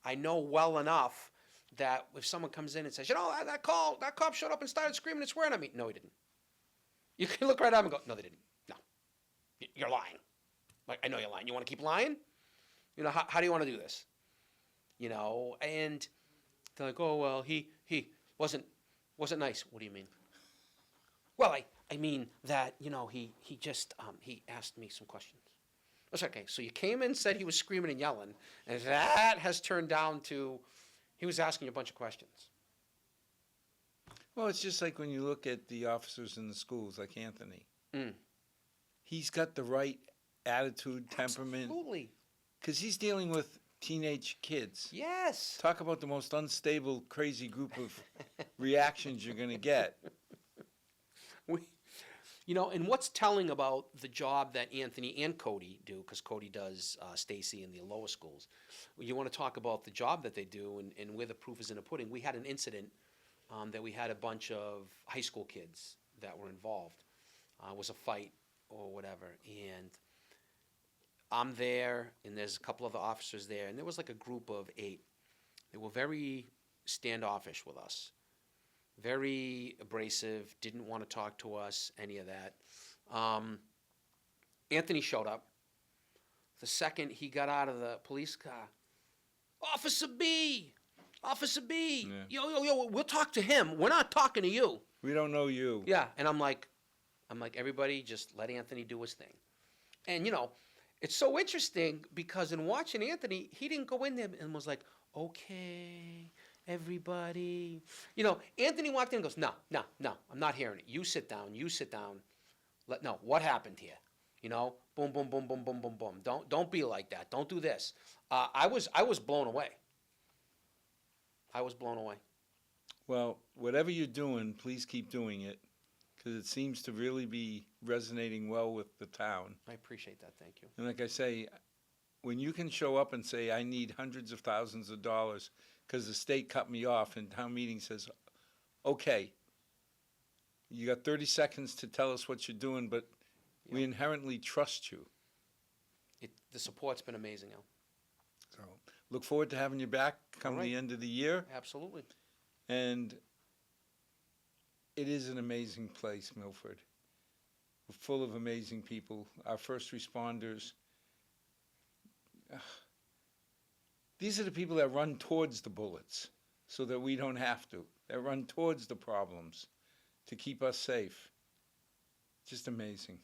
I know well enough that if someone comes in and says, that cop showed up and started screaming and swearing at me. No, he didn't. You can look right at him and go, no, they didn't. No. You're lying. Like, I know you're lying. You want to keep lying? How do you want to do this? And they're like, oh, well, he wasn't nice. What do you mean? Well, I mean that, he just, he asked me some questions. That's okay. So you came in and said he was screaming and yelling, and that has turned down to He was asking you a bunch of questions. Well, it's just like when you look at the officers in the schools, like Anthony. Mm. He's got the right attitude, temperament, Absolutely. because he's dealing with teenage kids. Yes. Talk about the most unstable, crazy group of reactions you're going to get. You know, and what's telling about the job that Anthony and Cody do, because Cody does Stacy in the lower schools, you want to talk about the job that they do and where the proof is in the pudding. We had an incident that we had a bunch of high school kids that were involved. It was a fight or whatever, and I'm there, and there's a couple of the officers there, and there was like a group of 8. They were very standoffish with us. Very abrasive, didn't want to talk to us, any of that. Anthony showed up. The second he got out of the police car, Officer B, Officer B, Yeah. yo, we'll talk to him. We're not talking to you. We don't know you. Yeah, and I'm like, everybody just let Anthony do his thing. And, you know, it's so interesting because in watching Anthony, he didn't go in there and was like, okay, everybody. You know, Anthony walked in and goes, no, I'm not hearing it. You sit down. No, what happened here? You know, boom, boom, boom, boom, boom, boom, boom. Don't be like that. Don't do this. I was blown away. I was blown away. Well, whatever you're doing, please keep doing it, because it seems to really be resonating well with the town. I appreciate that. Thank you. And like I say, when you can show up and say, I need hundreds of thousands of dollars because the state cut me off, and town meeting says, okay, you got 30 seconds to tell us what you're doing, but we inherently trust you. The support's been amazing, Al. So look forward to having you back come the end of the year. Absolutely. And it is an amazing place, Milford. We're full of amazing people. Our first responders. These are the people that run towards the bullets so that we don't have to. That run towards the problems to keep us safe. Just amazing.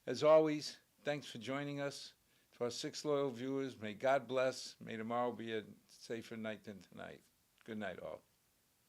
As always, thanks for joining us. To our 6 loyal viewers, may God bless. May tomorrow be a safer night than tonight. Good night, all.